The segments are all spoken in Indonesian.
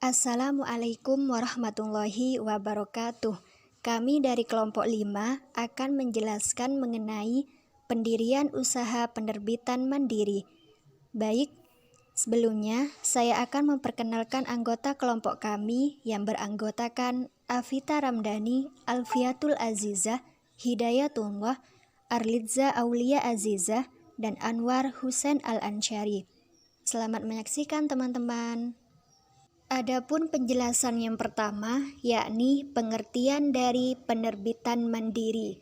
Assalamualaikum warahmatullahi wabarakatuh. Kami dari kelompok 5 akan menjelaskan mengenai pendirian usaha penerbitan mandiri. Baik, sebelumnya saya akan memperkenalkan anggota kelompok kami yang beranggotakan Afita Ramdhani, Alfiatul Azizah, Hidayatullah, Arlidza Aulia Azizah, dan Anwar Husain Al-Ansyari. Selamat menyaksikan teman-teman. Adapun penjelasan yang pertama, yakni pengertian dari penerbitan mandiri.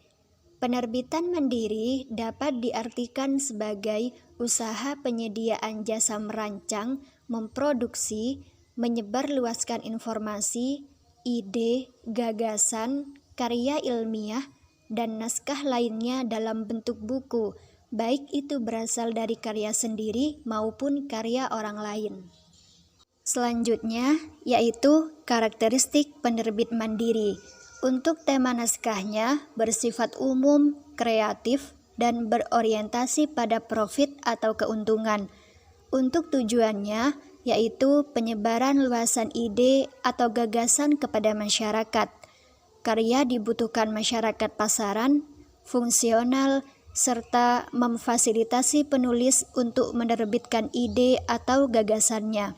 Penerbitan mandiri dapat diartikan sebagai usaha penyediaan jasa merancang, memproduksi, menyebarluaskan informasi, ide, gagasan, karya ilmiah, dan naskah lainnya dalam bentuk buku, baik itu berasal dari karya sendiri maupun karya orang lain. Selanjutnya, yaitu karakteristik penerbit mandiri. Untuk tema naskahnya bersifat umum, kreatif, dan berorientasi pada profit atau keuntungan. Untuk tujuannya, yaitu penyebaran luasan ide atau gagasan kepada masyarakat. Karya dibutuhkan masyarakat pasaran, fungsional, serta memfasilitasi penulis untuk menerbitkan ide atau gagasannya.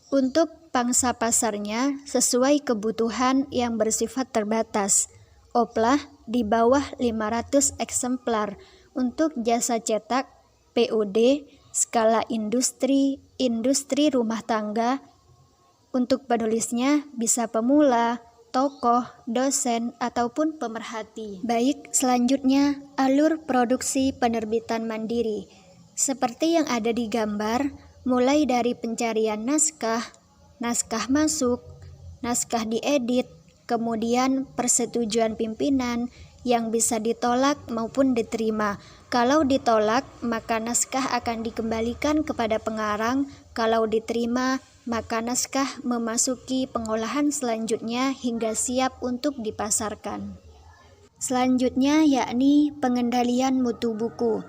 Untuk pangsa pasarnya sesuai kebutuhan yang bersifat terbatas. Oplah di bawah 500 eksemplar untuk jasa cetak, POD, skala industri, industri rumah tangga. Untuk penulisnya bisa pemula, tokoh, dosen, ataupun pemerhati. Baik, selanjutnya alur produksi penerbitan mandiri. Seperti yang ada di gambar, mulai dari pencarian naskah, naskah masuk, naskah diedit, kemudian persetujuan pimpinan yang bisa ditolak maupun diterima. Kalau ditolak, maka naskah akan dikembalikan kepada pengarang. Kalau diterima, maka naskah memasuki pengolahan selanjutnya hingga siap untuk dipasarkan. Selanjutnya yakni pengendalian mutu buku.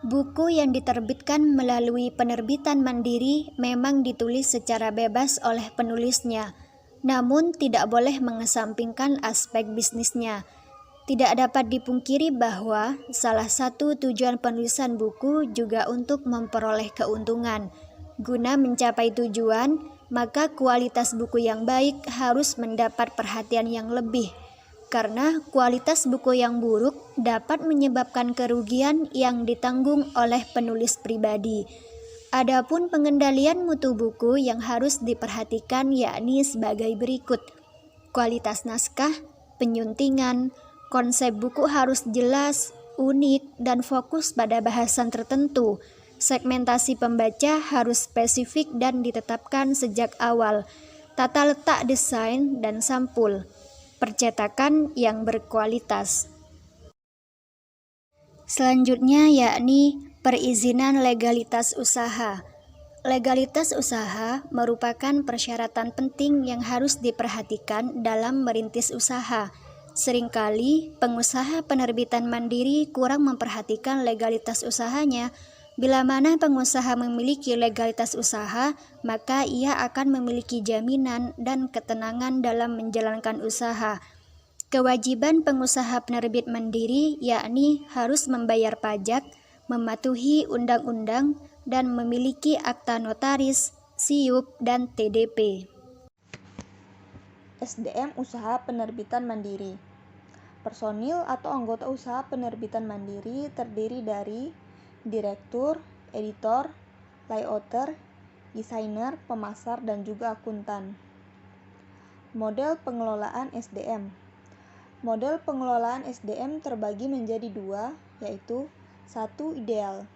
Buku yang diterbitkan melalui penerbitan mandiri memang ditulis secara bebas oleh penulisnya, namun tidak boleh mengesampingkan aspek bisnisnya. Tidak dapat dipungkiri bahwa salah satu tujuan penulisan buku juga untuk memperoleh keuntungan. Guna mencapai tujuan, maka kualitas buku yang baik harus mendapat perhatian yang lebih. Karena kualitas buku yang buruk dapat menyebabkan kerugian yang ditanggung oleh penulis pribadi. Adapun pengendalian mutu buku yang harus diperhatikan yakni sebagai berikut. Kualitas naskah, penyuntingan, konsep buku harus jelas, unik, dan fokus pada bahasan tertentu. Segmentasi pembaca harus spesifik dan ditetapkan sejak awal. Tata letak desain dan sampul. Percetakan yang berkualitas. Selanjutnya yakni perizinan legalitas usaha. Legalitas usaha merupakan persyaratan penting yang harus diperhatikan dalam merintis usaha. Seringkali pengusaha penerbitan mandiri kurang memperhatikan legalitas usahanya. Bila mana pengusaha memiliki legalitas usaha, maka ia akan memiliki jaminan dan ketenangan dalam menjalankan usaha. Kewajiban pengusaha penerbit mandiri yakni harus membayar pajak, mematuhi undang-undang, dan memiliki akta notaris, SIUP, dan TDP. SDM Usaha Penerbitan Mandiri. Personil atau anggota usaha penerbitan mandiri terdiri dari direktur, editor, layouter, desainer, pemasar, dan juga akuntan. Model pengelolaan SDM. Model pengelolaan SDM terbagi menjadi dua, yaitu 1. Ideal.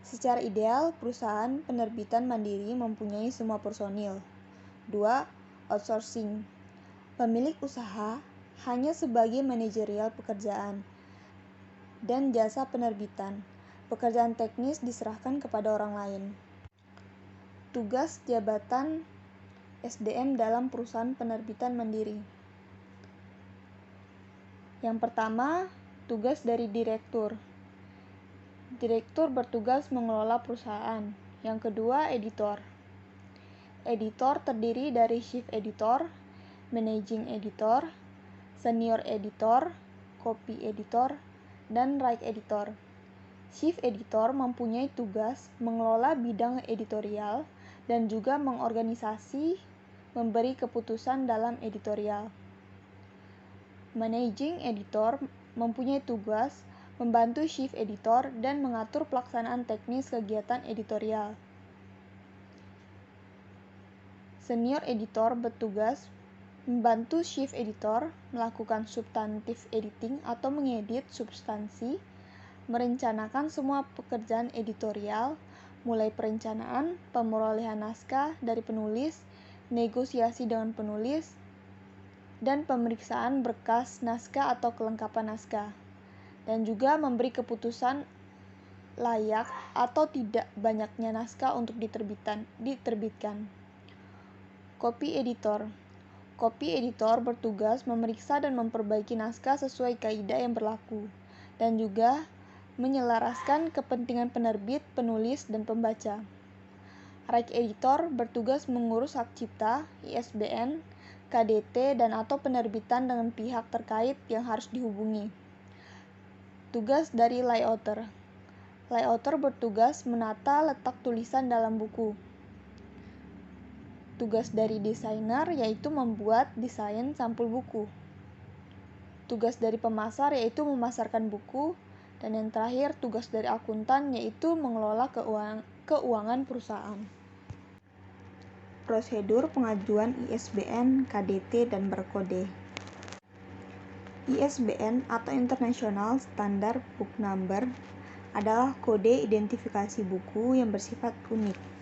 Secara ideal, perusahaan penerbitan mandiri mempunyai semua personil. 2. Outsourcing. Pemilik usaha hanya sebagai manajerial pekerjaan dan jasa penerbitan. Pekerjaan teknis diserahkan kepada orang lain. Tugas jabatan SDM dalam perusahaan penerbitan mandiri. Yang pertama, tugas dari direktur. Direktur bertugas mengelola perusahaan. Yang kedua, editor. Editor terdiri dari Chief Editor, Managing Editor, Senior Editor, Copy Editor, dan Right Editor. Chief Editor mempunyai tugas mengelola bidang editorial dan juga mengorganisasi, memberi keputusan dalam editorial. Managing Editor mempunyai tugas membantu Chief Editor dan mengatur pelaksanaan teknis kegiatan editorial. Senior Editor bertugas membantu Chief Editor melakukan substantif editing atau mengedit substansi, merencanakan semua pekerjaan editorial, mulai perencanaan, pemerolehan naskah dari penulis, negosiasi dengan penulis, dan pemeriksaan berkas naskah atau kelengkapan naskah, dan juga memberi keputusan layak atau tidak banyaknya naskah untuk diterbitkan. Copy Editor. Copy Editor bertugas memeriksa dan memperbaiki naskah sesuai kaidah yang berlaku, dan juga menyelaraskan kepentingan penerbit, penulis, dan pembaca. Right Editor bertugas mengurus hak cipta, ISBN, KDT, dan atau penerbitan dengan pihak terkait yang harus dihubungi. Tugas dari Layouter. Layouter bertugas menata letak tulisan dalam buku. Tugas dari desainer yaitu membuat desain sampul buku. Tugas dari pemasar yaitu memasarkan buku. Dan yang terakhir, tugas dari akuntan yaitu mengelola keuangan perusahaan. Prosedur pengajuan ISBN, KDT, dan berkode. ISBN atau International Standard Book Number adalah kode identifikasi buku yang bersifat unik.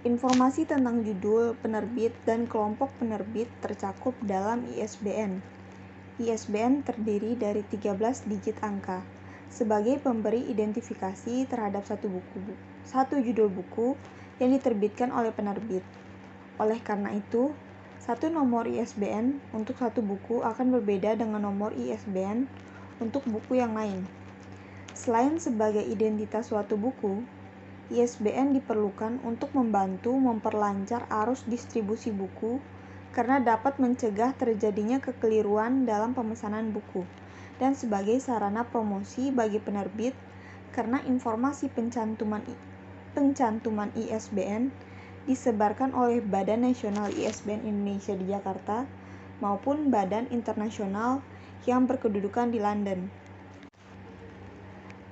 Informasi tentang judul, penerbit, dan kelompok penerbit tercakup dalam ISBN. ISBN terdiri dari 13 digit angka sebagai pemberi identifikasi terhadap satu judul buku yang diterbitkan oleh penerbit. Oleh karena itu, satu nomor ISBN untuk satu buku akan berbeda dengan nomor ISBN untuk buku yang lain. Selain sebagai identitas suatu buku, ISBN diperlukan untuk membantu memperlancar arus distribusi buku karena dapat mencegah terjadinya kekeliruan dalam pemesanan buku, dan sebagai sarana promosi bagi penerbit karena informasi pencantuman ISBN disebarkan oleh Badan Nasional ISBN Indonesia di Jakarta maupun badan internasional yang berkedudukan di London.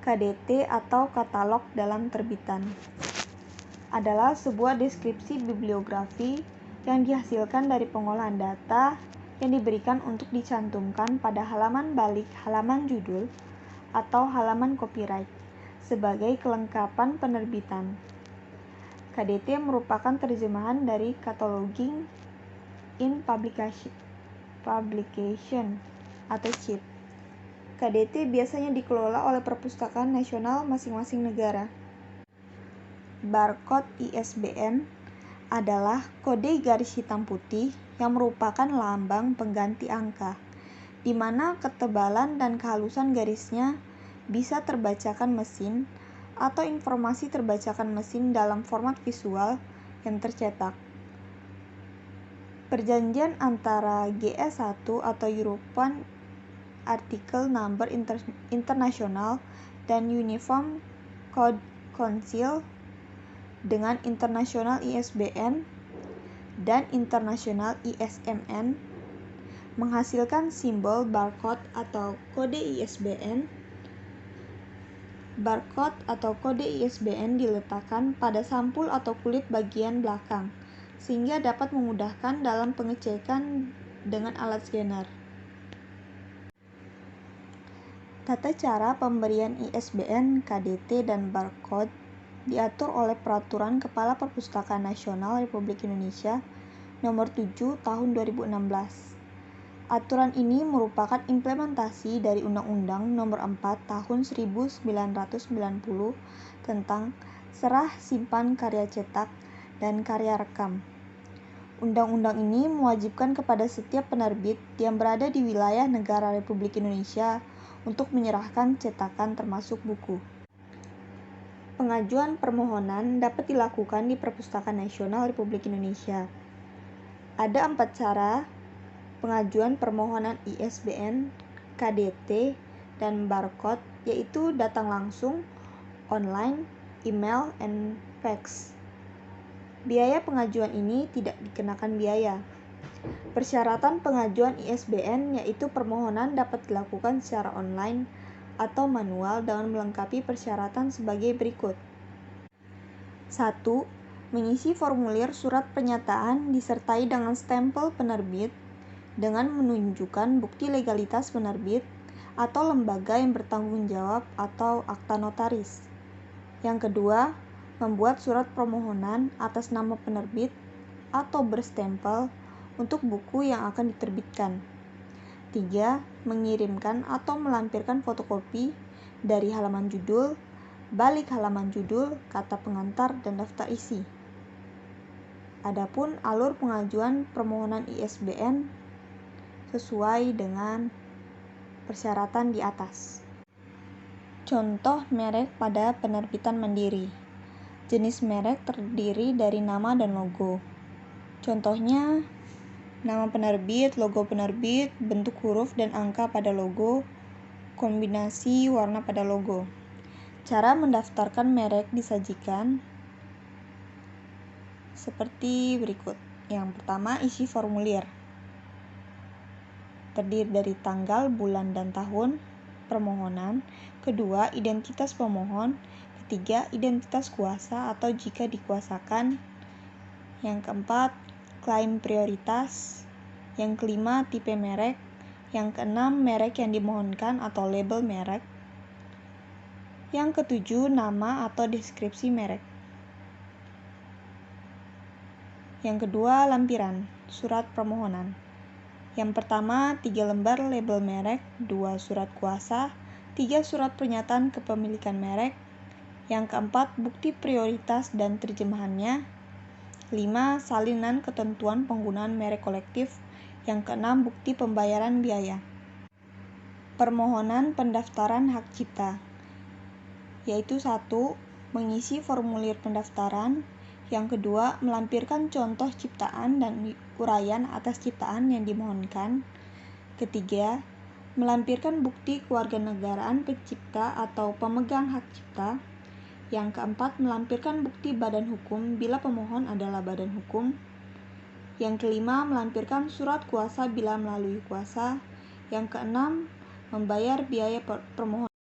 KDT atau katalog dalam terbitan adalah sebuah deskripsi bibliografi yang dihasilkan dari pengolahan data yang diberikan untuk dicantumkan pada halaman balik halaman judul atau halaman copyright sebagai kelengkapan penerbitan. KDT merupakan terjemahan dari Cataloging in Publication atau CIP. KDT biasanya dikelola oleh perpustakaan nasional masing-masing negara. Barcode ISBN adalah kode garis hitam putih yang merupakan lambang pengganti angka, di mana ketebalan dan kehalusan garisnya bisa terbacakan mesin atau informasi terbacakan mesin dalam format visual yang tercetak. Perjanjian antara GS1 atau European Article Number International dan Uniform Code Council dengan International ISBN dan International ISMN menghasilkan simbol barcode atau kode ISBN. Barcode atau kode ISBN diletakkan pada sampul atau kulit bagian belakang sehingga dapat memudahkan dalam pengecekan dengan alat scanner. Tata cara pemberian ISBN, KDT, dan barcode diatur oleh Peraturan Kepala Perpustakaan Nasional Republik Indonesia Nomor 7 Tahun 2016. Aturan ini merupakan implementasi dari Undang-Undang Nomor 4 Tahun 1990 tentang serah simpan karya cetak dan karya rekam. Undang-undang ini mewajibkan kepada setiap penerbit yang berada di wilayah negara Republik Indonesia untuk menyerahkan cetakan termasuk buku. Pengajuan permohonan dapat dilakukan di Perpustakaan Nasional Republik Indonesia. Ada 4 cara pengajuan permohonan ISBN, KDT, dan barcode, yaitu datang langsung, online, email, and fax. Biaya pengajuan ini tidak dikenakan biaya. Persyaratan pengajuan ISBN yaitu permohonan dapat dilakukan secara online atau manual dengan melengkapi persyaratan sebagai berikut. 1. Mengisi formulir surat pernyataan disertai dengan stempel penerbit dengan menunjukkan bukti legalitas penerbit atau lembaga yang bertanggung jawab atau akta notaris. Yang kedua, membuat surat permohonan atas nama penerbit atau berstempel untuk buku yang akan diterbitkan. 3. Mengirimkan atau melampirkan fotokopi dari halaman judul, balik halaman judul, kata pengantar, dan daftar isi. Adapun alur pengajuan permohonan ISBN sesuai dengan persyaratan di atas. Contoh merek pada penerbitan mandiri. Jenis merek terdiri dari nama dan logo. Contohnya, nama penerbit, logo penerbit, bentuk huruf dan angka pada logo, kombinasi warna pada logo. Cara mendaftarkan merek disajikan seperti berikut. Yang pertama, isi formulir. Terdiri dari tanggal, bulan, dan tahun permohonan. Kedua, identitas pemohon. Ketiga, identitas kuasa atau jika dikuasakan. Yang keempat, klaim prioritas. Yang kelima, tipe merek. Yang keenam, merek yang dimohonkan atau label merek. Yang ketujuh, nama atau deskripsi merek. Yang kedua, lampiran surat permohonan. Yang pertama, 3 lembar label merek, 2 surat kuasa, 3 surat pernyataan kepemilikan merek. Yang keempat, bukti prioritas dan terjemahannya. 5. Salinan ketentuan penggunaan merek kolektif. Yang keenam, bukti pembayaran biaya. Permohonan pendaftaran hak cipta, yaitu 1. Mengisi formulir pendaftaran. Yang kedua, melampirkan contoh ciptaan dan uraian atas ciptaan yang dimohonkan. Ketiga, melampirkan bukti kewarganegaraan pencipta atau pemegang hak cipta. Yang keempat, melampirkan bukti badan hukum bila pemohon adalah badan hukum. Yang kelima, melampirkan surat kuasa bila melalui kuasa. Yang keenam, membayar biaya permohonan.